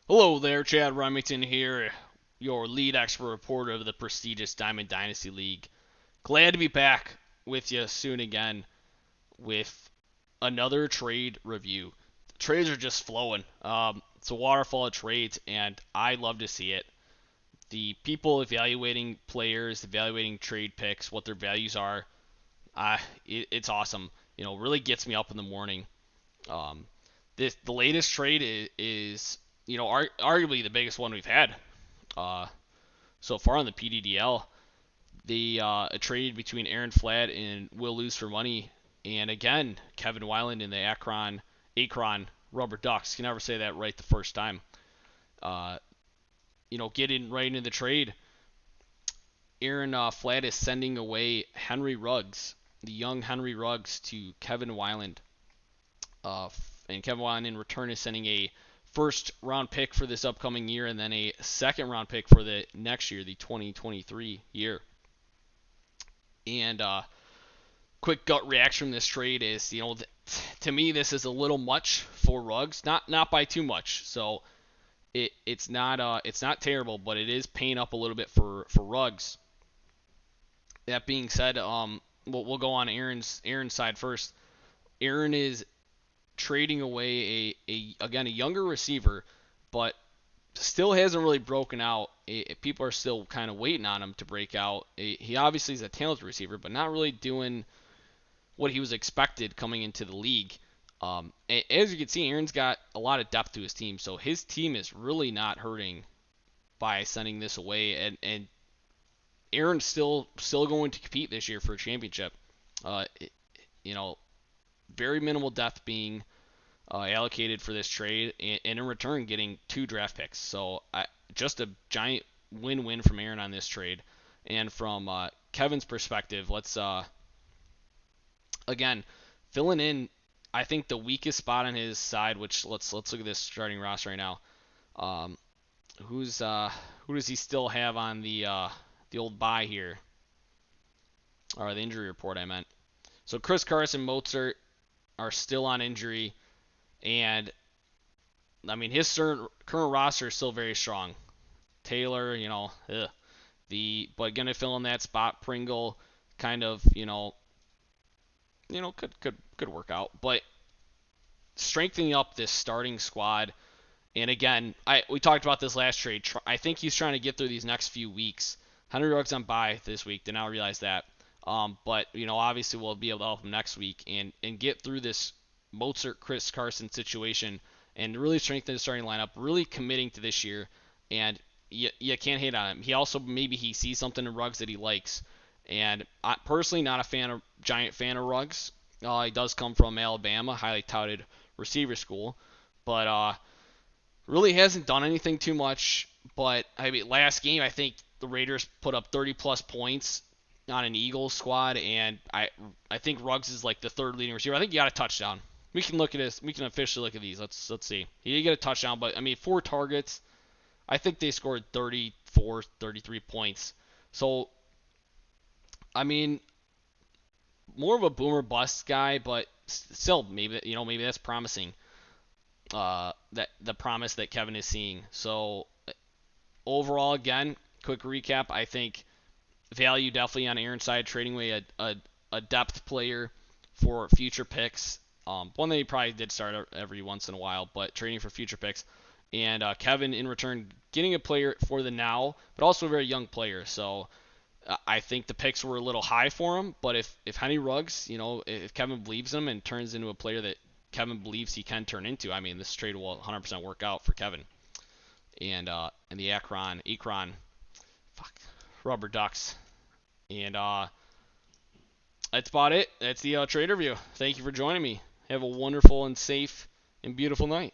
Hello there, Chad Remington here, your lead expert reporter of the Prestigious Diamond Dynasty League. Glad to be back with you soon again with another trade review. The trades are just flowing. It's a waterfall of trades, and I love to see it. The people evaluating players, evaluating trade picks, what their values are, it's awesome. Really gets me up in the morning. Um, the latest trade is arguably the biggest one we've had uh, so far on the PDDL. The a trade between Aaron Flatt and Will Lose for Money, and again Kevin Weiland in the Akron Rubber Ducks. Can never say that right the first time. Uh, getting right into the trade. Aaron Flatt is sending away Henry Ruggs, the young Henry Ruggs, to Kevin Weiland. And Kevin Weiland in return is sending a first round pick for this upcoming year and then a second round pick for the next year, the 2023 year. And quick gut reaction from this trade is, to me this is a little much for Ruggs, not by too much. So it's not terrible, but it is paying up a little bit for Ruggs. That being said, we'll go on Aaron's side first. Aaron is trading away a younger receiver, but still hasn't really broken out. People are still kind of waiting on him to break out. He obviously is a talented receiver, but not really doing what he was expected coming into the league. As you can see, Aaron's got a lot of depth to his team, so his team is really not hurting by sending this away. And Aaron's still going to compete this year for a championship. Uh, you know, very minimal depth being allocated for this trade, and in return getting 2 draft picks. So just a giant win-win from Aaron on this trade. And from Kevin's perspective, let's again filling in. I think the weakest spot on his side, which let's look at this starting roster right now. Um, who does he still have on the old bye here, or the injury report I meant? So Chris Carson, Mozart are still on injury. And I mean, his current roster is still very strong. Taylor, but gonna fill in that spot. Pringle, kind of, could work out. But strengthening up this starting squad, and again, we talked about this last trade. I think he's trying to get through these next few weeks. Henry Ruggs on bye this week. Did not realize that. But obviously we'll be able to help him next week and get through this Mozart Chris Carson situation and really strengthen the starting lineup, really committing to this year, and you can't hate on him. He also, maybe he sees something in Ruggs that he likes, and I personally not a giant fan of Ruggs. He does come from Alabama, highly touted receiver school, but really hasn't done anything too much. But I mean, last game I think the Raiders put up 30 plus points on an Eagles squad, and I think Ruggs is like the third leading receiver. I think he got a touchdown. We can look at this. We can officially look at these. Let's see. He did get a touchdown, but I mean 4 targets. I think they scored 34, 33 points. So I mean, more of a boomer bust guy, but still maybe that's promising. That the promise that Kevin is seeing. So overall, again, quick recap. I think value definitely on Aaron's side, trading away a depth player for future picks. One that he probably did start every once in a while, but trading for future picks. And Kevin, in return, getting a player for the now, but also a very young player. So I think the picks were a little high for him, but if Henry Ruggs, if Kevin believes him and turns into a player that Kevin believes he can turn into, I mean, this trade will 100% work out for Kevin. And the Akron, Rubber Ducks. And that's about it. That's the trade review. Thank you for joining me. Have a wonderful and safe and beautiful night.